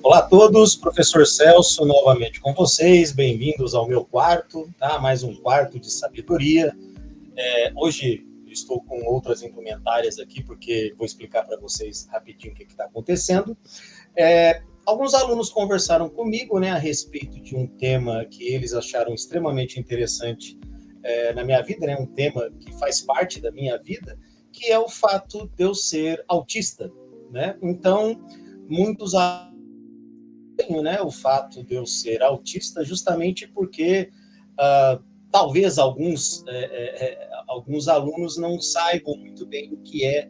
Olá a todos, professor Celso novamente com vocês, bem-vindos ao meu quarto, tá? Mais um quarto de sabedoria. Hoje eu estou com outras indumentárias aqui, porque vou explicar para vocês rapidinho o que está acontecendo. Alguns alunos conversaram comigo, né, a respeito de um tema que eles acharam extremamente interessante na minha vida, né, um tema que faz parte da minha vida, que é o fato de eu ser autista, né? Então, muitos né, o fato de eu ser autista, justamente porque talvez alguns alunos não saibam muito bem o que é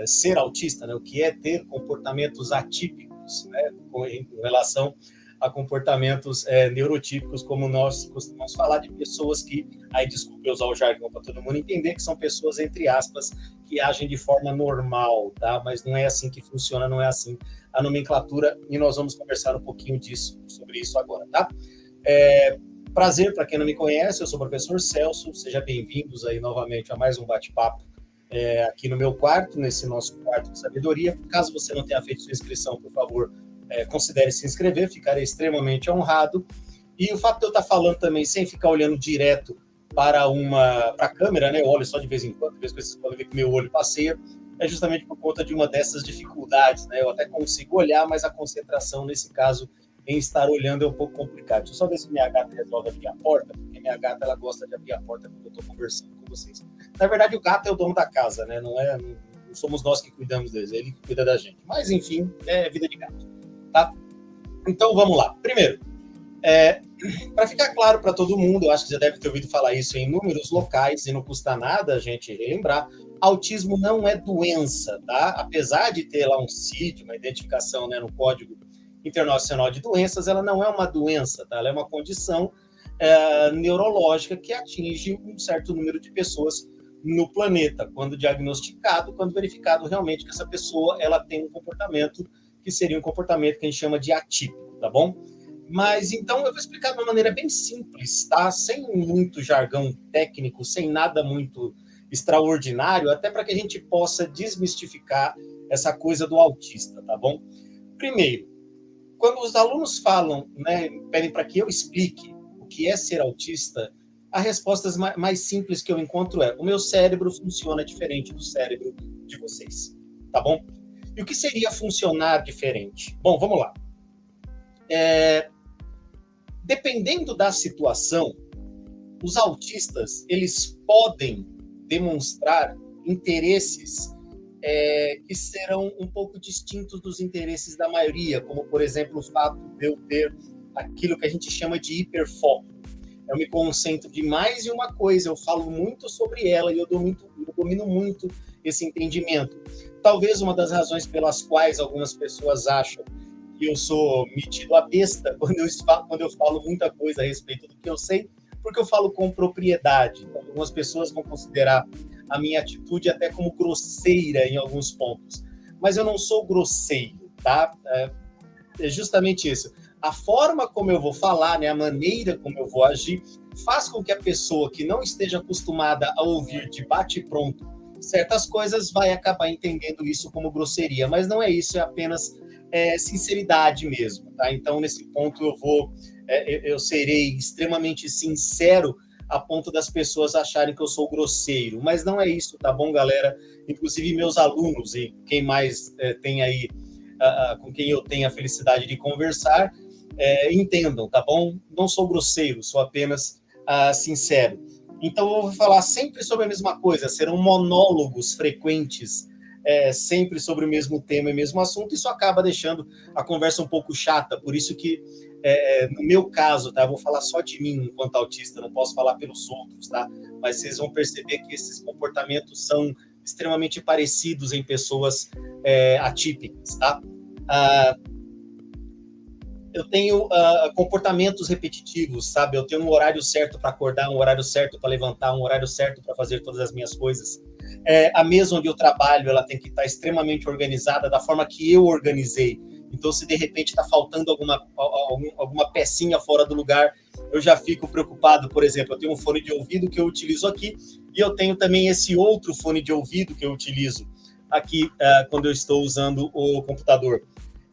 ser autista, né, o que é ter comportamentos atípicos, né, em relação a comportamentos neurotípicos, como nós costumamos falar de pessoas que, aí desculpe eu usar o jargão para todo mundo entender, que são pessoas, entre aspas, que agem de forma normal, tá? Mas não é assim que funciona, não é assim a nomenclatura, e nós vamos conversar um pouquinho sobre isso agora, tá? Prazer, para quem não me conhece, eu sou o professor Celso, sejam bem-vindos aí novamente a mais um bate-papo aqui no meu quarto, nesse nosso quarto de sabedoria. Caso você não tenha feito sua inscrição, por favor, considere se inscrever, ficarei extremamente honrado. E o fato de eu estar falando também sem ficar olhando direto para a câmera, né? Eu olho só de vez em quando, vocês podem ver que meu olho passeia, é justamente por conta de uma dessas dificuldades, né? Eu até consigo olhar, mas a concentração, nesse caso, em estar olhando é um pouco complicado. Deixa eu só ver se minha gata resolve abrir a porta, porque minha gata, ela gosta de abrir a porta quando eu estou conversando com vocês. Na verdade, o gato é o dono da casa, né? Não somos nós que cuidamos dele, ele que cuida da gente. Mas, enfim, é vida de gato, tá? Então, vamos lá. Primeiro, para ficar claro para todo mundo, eu acho que já deve ter ouvido falar isso em inúmeros locais, e não custa nada a gente relembrar, autismo não é doença, tá? Apesar de ter lá um CID, uma identificação, né, no Código Internacional de Doenças, ela não é uma doença, tá? Ela é uma condição neurológica que atinge um certo número de pessoas no planeta, quando diagnosticado, quando verificado realmente que essa pessoa ela tem um comportamento que seria um comportamento que a gente chama de atípico, tá bom? Mas, então, eu vou explicar de uma maneira bem simples, tá? Sem muito jargão técnico, sem nada muito extraordinário, até para que a gente possa desmistificar essa coisa do autista, tá bom? Primeiro, quando os alunos falam, né, pedem para que eu explique o que é ser autista, a resposta mais simples que eu encontro é: o meu cérebro funciona diferente do cérebro de vocês, tá bom? E o que seria funcionar diferente? Bom, vamos lá. Dependendo da situação, os autistas, eles podem demonstrar interesses que serão um pouco distintos dos interesses da maioria, como, por exemplo, o fato de eu ter aquilo que a gente chama de hiperfoco. Eu me concentro demais em uma coisa, eu falo muito sobre ela e eu domino muito esse entendimento. Talvez uma das razões pelas quais algumas pessoas acham que eu sou metido a besta quando eu falo muita coisa a respeito do que eu sei, porque eu falo com propriedade. Então, algumas pessoas vão considerar a minha atitude até como grosseira em alguns pontos. Mas eu não sou grosseiro, tá? É justamente isso. A forma como eu vou falar, né, a maneira como eu vou agir, faz com que a pessoa que não esteja acostumada a ouvir de bate-pronto certas coisas vai acabar entendendo isso como grosseria. Mas não é isso, é apenas sinceridade mesmo, tá? Então, nesse ponto, eu serei extremamente sincero a ponto das pessoas acharem que eu sou grosseiro, mas não é isso, tá bom, galera? Inclusive, meus alunos e quem mais tem aí, com quem eu tenho a felicidade de conversar, entendam, tá bom? Não sou grosseiro, sou apenas sincero. Então, eu vou falar sempre sobre a mesma coisa, serão monólogos frequentes, sempre sobre o mesmo tema e mesmo assunto. Isso acaba deixando a conversa um pouco chata, por isso que, no meu caso, tá, eu vou falar só de mim enquanto autista, não posso falar pelos outros, tá? Mas vocês vão perceber que esses comportamentos são extremamente parecidos em pessoas atípicas, tá? Eu tenho comportamentos repetitivos, sabe? Eu tenho um horário certo para acordar, um horário certo para levantar, um horário certo para fazer todas as minhas coisas. A mesa onde eu trabalho, ela tem que estar extremamente organizada da forma que eu organizei. Então, se de repente está faltando alguma pecinha fora do lugar, eu já fico preocupado. Por exemplo, eu tenho um fone de ouvido que eu utilizo aqui e eu tenho também esse outro fone de ouvido que eu utilizo aqui quando eu estou usando o computador.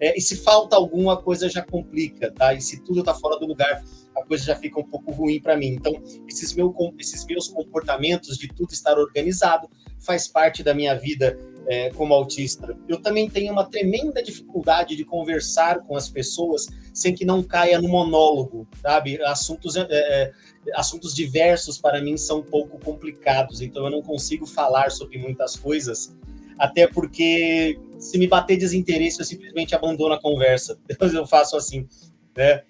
e se falta alguma coisa já complica, tá? E se tudo está fora do lugar, a coisa já fica um pouco ruim para mim. Então, esses meus comportamentos de tudo estar organizado faz parte da minha vida como autista. Eu também tenho uma tremenda dificuldade de conversar com as pessoas sem que não caia no monólogo, sabe? Assuntos diversos para mim são um pouco complicados, então eu não consigo falar sobre muitas coisas, até porque se me bater desinteresse, eu simplesmente abandono a conversa. Eu faço assim, né?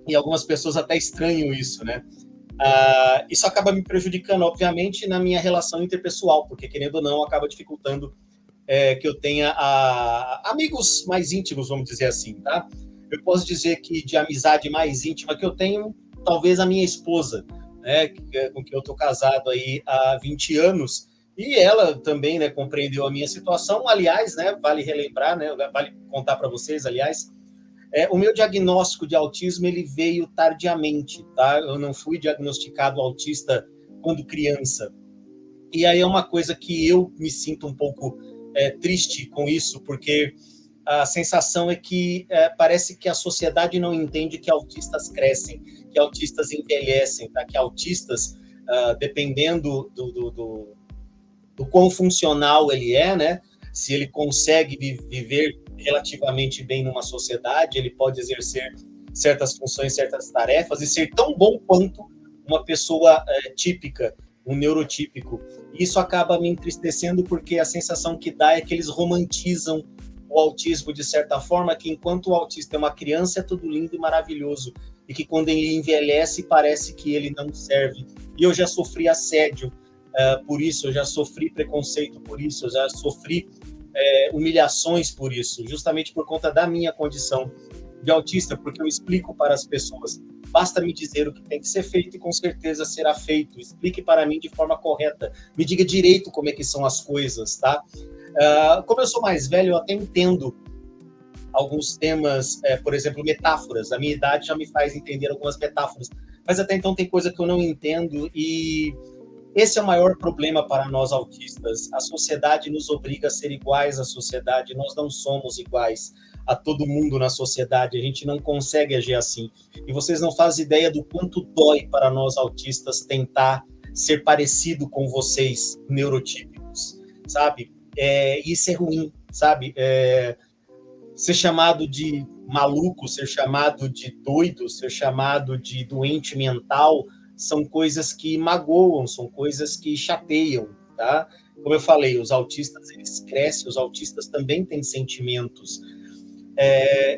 E algumas pessoas até estranham isso, né? Isso acaba me prejudicando, obviamente, na minha relação interpessoal, porque, querendo ou não, acaba dificultando que eu tenha amigos mais íntimos, vamos dizer assim, tá? Eu posso dizer que de amizade mais íntima que eu tenho, talvez a minha esposa, né, com quem eu estou casado aí há 20 anos, e ela também, né, compreendeu a minha situação. Aliás, né, vale relembrar, né, vale contar para vocês, aliás, o meu diagnóstico de autismo ele veio tardiamente, tá? Eu não fui diagnosticado autista quando criança. E aí é uma coisa que eu me sinto um pouco triste com isso, porque a sensação é que parece que a sociedade não entende que autistas crescem, que autistas envelhecem, tá? Que autistas, dependendo do quão funcional ele é, né? Se ele consegue viver relativamente bem numa sociedade, ele pode exercer certas funções, certas tarefas e ser tão bom quanto uma pessoa típica, um neurotípico. E isso acaba me entristecendo porque a sensação que dá é que eles romantizam o autismo de certa forma, que enquanto o autista é uma criança é tudo lindo e maravilhoso, e que quando ele envelhece parece que ele não serve. E eu já sofri assédio por isso, eu já sofri preconceito por isso, eu já sofri humilhações por isso, justamente por conta da minha condição de autista, porque eu explico para as pessoas, basta me dizer o que tem que ser feito e com certeza será feito, explique para mim de forma correta, me diga direito como é que são as coisas, tá? Como eu sou mais velho, eu até entendo alguns temas, por exemplo, metáforas, a minha idade já me faz entender algumas metáforas, mas até então tem coisa que eu não entendo e esse é o maior problema para nós autistas. A sociedade nos obriga a ser iguais à sociedade. Nós não somos iguais a todo mundo na sociedade. A gente não consegue agir assim. E vocês não fazem ideia do quanto dói para nós autistas tentar ser parecido com vocês, neurotípicos, sabe? Isso é ruim, sabe? Ser chamado de maluco, ser chamado de doido, ser chamado de doente mental, são coisas que magoam, são coisas que chateiam, tá? Como eu falei, os autistas, eles crescem, os autistas também têm sentimentos.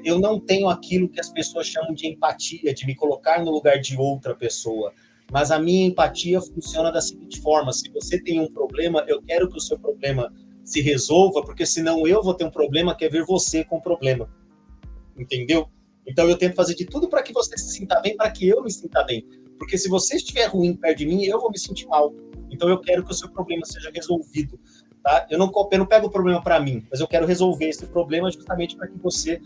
Eu não tenho aquilo que as pessoas chamam de empatia, de me colocar no lugar de outra pessoa, mas a minha empatia funciona da seguinte forma: se você tem um problema, eu quero que o seu problema se resolva, porque senão eu vou ter um problema, que é ver você com problema, entendeu? Então eu tento fazer de tudo para que você se sinta bem, para que eu me sinta bem, porque se você estiver ruim perto de mim, eu vou me sentir mal. Então eu quero que o seu problema seja resolvido, tá? Eu não pego o problema para mim, mas eu quero resolver esse problema justamente para que você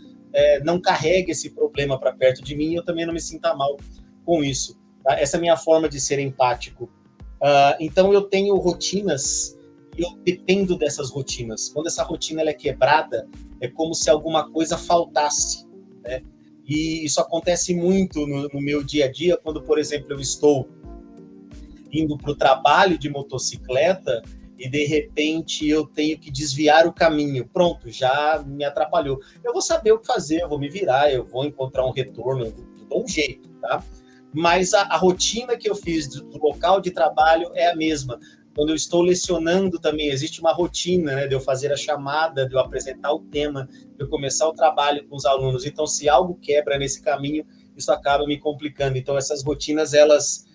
não carregue esse problema para perto de mim e eu também não me sinta mal com isso, tá? Essa é a minha forma de ser empático. Então eu tenho rotinas e eu dependo dessas rotinas. Quando essa rotina ela é quebrada, é como se alguma coisa faltasse, né? E isso acontece muito no meu dia a dia, quando, por exemplo, eu estou indo para o trabalho de motocicleta e, de repente, eu tenho que desviar o caminho. Pronto, já me atrapalhou. Eu vou saber o que fazer, eu vou me virar, eu vou encontrar um retorno, eu dou um jeito, tá? Mas a rotina que eu fiz do local de trabalho é a mesma. Quando eu estou lecionando também, existe uma rotina, né, de eu fazer a chamada, de eu apresentar o tema, de eu começar o trabalho com os alunos. Então, se algo quebra nesse caminho, isso acaba me complicando. Então, essas rotinas, elas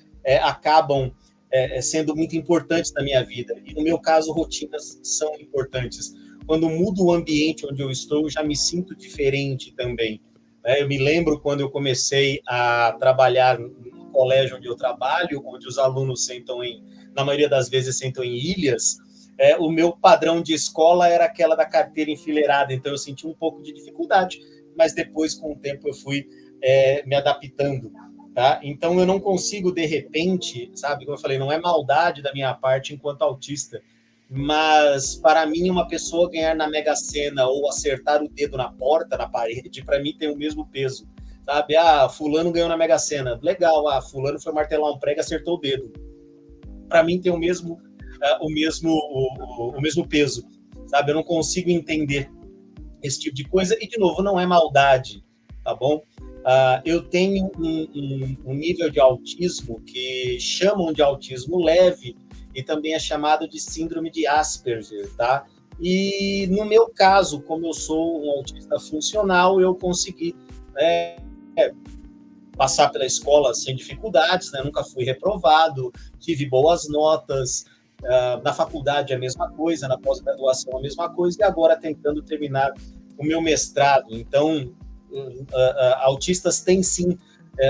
acabam sendo muito importantes na minha vida. E, no meu caso, rotinas são importantes. Quando mudo o ambiente onde eu estou, eu já me sinto diferente também. Eu me lembro quando eu comecei a trabalhar no colégio onde eu trabalho, onde os alunos sentam na maioria das vezes sentam em ilhas, o meu padrão de escola era aquela da carteira enfileirada, então eu senti um pouco de dificuldade, mas depois, com o tempo, eu fui me adaptando, tá? Então eu não consigo, de repente, sabe, como eu falei, não é maldade da minha parte enquanto autista, mas para mim uma pessoa ganhar na Mega Sena ou acertar o dedo na porta, na parede, para mim tem o mesmo peso, sabe? Ah, fulano ganhou na Mega Sena, legal, ah, fulano foi martelar um prego e acertou o dedo. Para mim tem o mesmo peso, sabe? Eu não consigo entender esse tipo de coisa, e de novo, não é maldade, tá bom? Eu tenho um nível de autismo que chamam de autismo leve e também é chamado de síndrome de Asperger, tá? E no meu caso, como eu sou um autista funcional, eu consegui passar pela escola sem dificuldades, né? Nunca fui reprovado, tive boas notas, na faculdade a mesma coisa, na pós-graduação a mesma coisa, e agora tentando terminar o meu mestrado. Então, autistas têm sim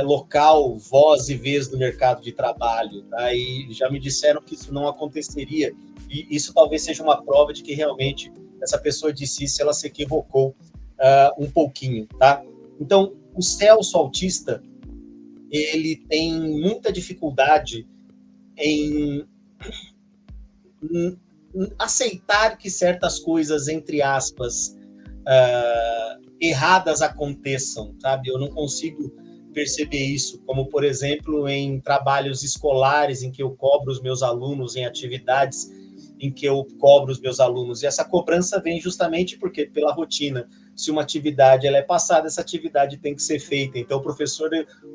local, voz e vez no mercado de trabalho, tá? E já me disseram que isso não aconteceria, e isso talvez seja uma prova de que realmente essa pessoa disse isso, ela se equivocou um pouquinho, tá? Então, o Celso autista, ele tem muita dificuldade em aceitar que certas coisas, entre aspas, erradas aconteçam, sabe? Eu não consigo perceber isso, como, por exemplo, em trabalhos escolares em que eu cobro os meus alunos, em atividades em que eu cobro os meus alunos, e essa cobrança vem justamente porque, pela rotina, se uma atividade ela é passada, essa atividade tem que ser feita. Então, o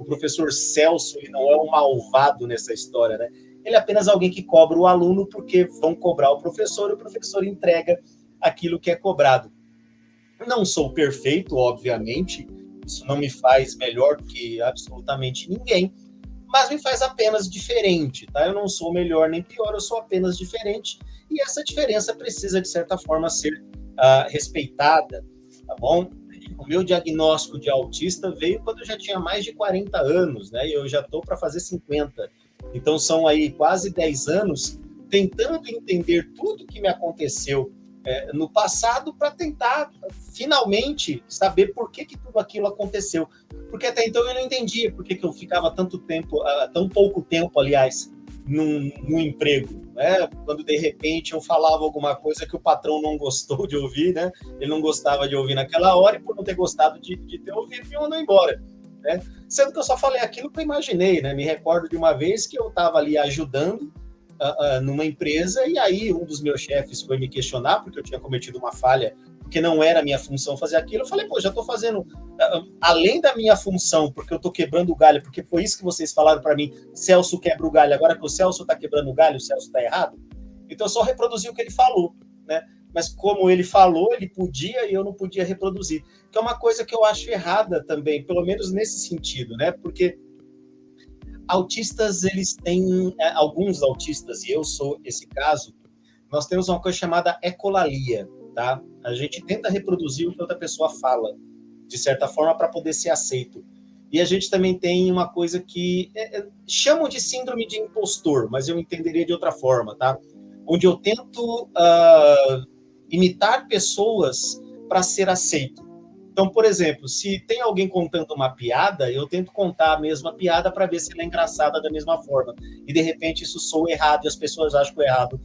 professor Celso, ele não é um malvado nessa história, né? Ele é apenas alguém que cobra o aluno porque vão cobrar o professor, e o professor entrega aquilo que é cobrado. Não sou perfeito, obviamente, isso não me faz melhor do que absolutamente ninguém, mas me faz apenas diferente, tá? Eu não sou melhor nem pior, eu sou apenas diferente, e essa diferença precisa, de certa forma, ser respeitada, tá bom? O meu diagnóstico de autista veio quando eu já tinha mais de 40 anos, né? E eu já estou para fazer 50. Então, são aí quase 10 anos tentando entender tudo que me aconteceu no passado para tentar, finalmente, saber por que tudo aquilo aconteceu. Porque até então eu não entendia por que eu ficava tanto tempo, tão pouco tempo, aliás, num emprego, né? Quando de repente eu falava alguma coisa que o patrão não gostou de ouvir, né? Ele não gostava de ouvir naquela hora, e por não ter gostado de ter ouvido, me mandou embora, né? Sendo que eu só falei aquilo que eu imaginei, né? Me recordo de uma vez que eu estava ali ajudando numa empresa, e aí um dos meus chefes foi me questionar porque eu tinha cometido uma falha, porque não era a minha função fazer aquilo. Eu falei, pô, já estou fazendo além da minha função, porque eu estou quebrando o galho, porque foi isso que vocês falaram para mim, Celso quebra o galho, agora que o Celso está quebrando o galho, o Celso está errado. Então eu só reproduzi o que ele falou, né? Mas como ele falou, ele podia e eu não podia reproduzir, que é uma coisa que eu acho errada também, pelo menos nesse sentido, né? Porque autistas, eles têm, alguns autistas, e eu sou esse caso, nós temos uma coisa chamada ecolalia, tá? A gente tenta reproduzir o que outra pessoa fala, de certa forma, para poder ser aceito. E a gente também tem uma coisa que chamam de síndrome de impostor, mas eu entenderia de outra forma, tá? Onde eu tento imitar pessoas para ser aceito. Então, por exemplo, se tem alguém contando uma piada, eu tento contar a mesma piada para ver se ela é engraçada da mesma forma. E, de repente, isso soa errado e as pessoas acham que o errado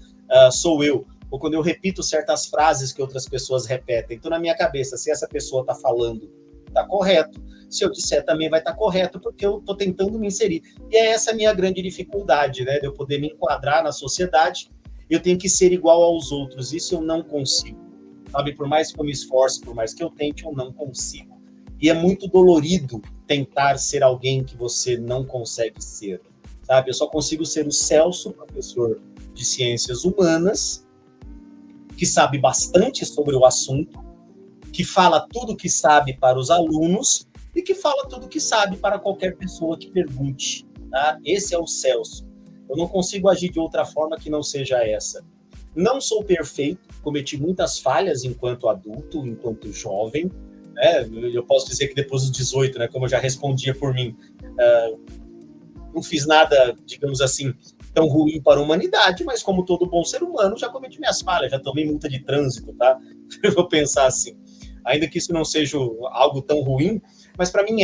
sou eu. Ou quando eu repito certas frases que outras pessoas repetem. Então, na minha cabeça, se essa pessoa está falando, está correto. Se eu disser, também vai estar correto, porque eu estou tentando me inserir. E é essa a minha grande dificuldade, né? De eu poder me enquadrar na sociedade, eu tenho que ser igual aos outros. Isso eu não consigo. Sabe, por mais que eu me esforce, por mais que eu tente, eu não consigo. E é muito dolorido tentar ser alguém que você não consegue ser, sabe? Eu só consigo ser o Celso, professor de ciências humanas, que sabe bastante sobre o assunto, que fala tudo o que sabe para os alunos e que fala tudo o que sabe para qualquer pessoa que pergunte, tá? Esse é o Celso. Eu não consigo agir de outra forma que não seja essa. Não sou perfeito, cometi muitas falhas enquanto adulto, enquanto jovem, né? Eu posso dizer que depois dos 18, né, como eu já respondia por mim, não fiz nada, digamos assim, tão ruim para a humanidade, mas como todo bom ser humano, já cometi minhas falhas, já tomei multa de trânsito, tá? Eu vou pensar assim, ainda que isso não seja algo tão ruim, mas para mim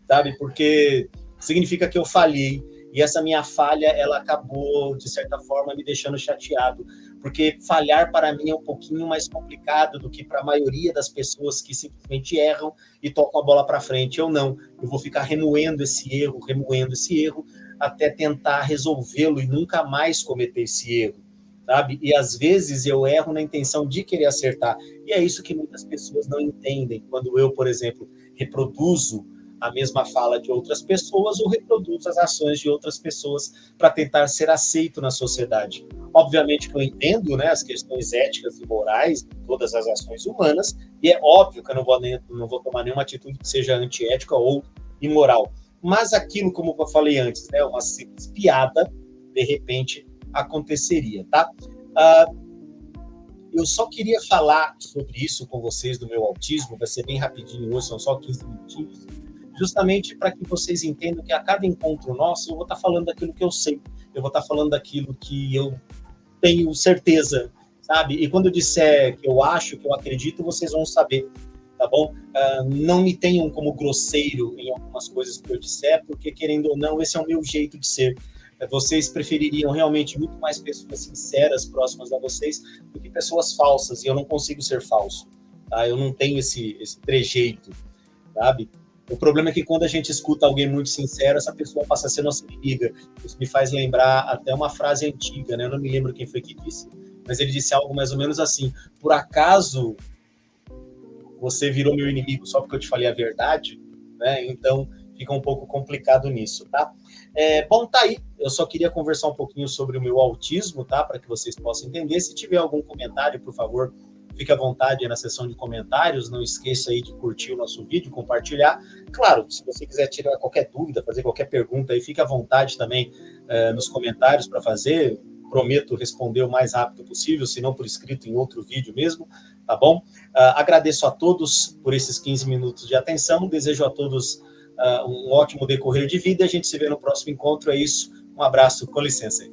sabe? Porque significa que eu falhei, e essa minha falha, ela acabou, de certa forma, me deixando chateado. porque falhar para mim é um pouquinho mais complicado do que para a maioria das pessoas que simplesmente erram e tocam a bola para frente. Eu não, eu vou ficar remoendo esse erro, até tentar resolvê-lo e nunca mais cometer esse erro, sabe? E às vezes eu erro na intenção de querer acertar, e é isso que muitas pessoas não entendem. Quando eu, por exemplo, reproduzo a mesma fala de outras pessoas ou reproduzo as ações de outras pessoas para tentar ser aceito na sociedade. Obviamente que eu entendo, né, as questões éticas e morais de todas as ações humanas, e é óbvio que eu não vou tomar nenhuma atitude que seja antiética ou imoral. Mas aquilo, como eu falei antes, né, uma simples piada, de repente, aconteceria, tá? Eu só queria falar sobre isso com vocês, do meu autismo, vai ser bem rapidinho hoje, são só 15 minutinhos, justamente para que vocês entendam que a cada encontro nosso eu vou estar falando daquilo que eu sei, eu vou estar falando daquilo que eu tenho certeza, sabe? E quando eu disser que eu acho, que eu acredito, vocês vão saber, tá bom? Não me tenham como grosseiro em algumas coisas que eu disser, porque, querendo ou não, esse é o meu jeito de ser. Vocês prefeririam realmente muito mais pessoas sinceras próximas a vocês do que pessoas falsas, e eu não consigo ser falso, tá? Eu não tenho esse trejeito, sabe? O problema é que quando a gente escuta alguém muito sincero, essa pessoa passa a ser nossa inimiga. Isso me faz lembrar até uma frase antiga, né? Eu não me lembro quem foi que disse, mas ele disse algo mais ou menos assim: por acaso você virou meu inimigo só porque eu te falei a verdade, né? Então fica um pouco complicado nisso, tá? Bom, tá aí. Eu só queria conversar um pouquinho sobre o meu autismo, tá? Para que vocês possam entender. Se tiver algum comentário, por favor, fique à vontade aí na seção de comentários. Não esqueça aí de curtir o nosso vídeo, compartilhar. Claro, se você quiser tirar qualquer dúvida, fazer qualquer pergunta aí, fique à vontade também nos comentários para fazer. Prometo responder o mais rápido possível, se não por escrito em outro vídeo mesmo, tá bom? Agradeço a todos por esses 15 minutos de atenção, desejo a todos um ótimo decorrer de vida, a gente se vê no próximo encontro, é isso, um abraço, com licença aí.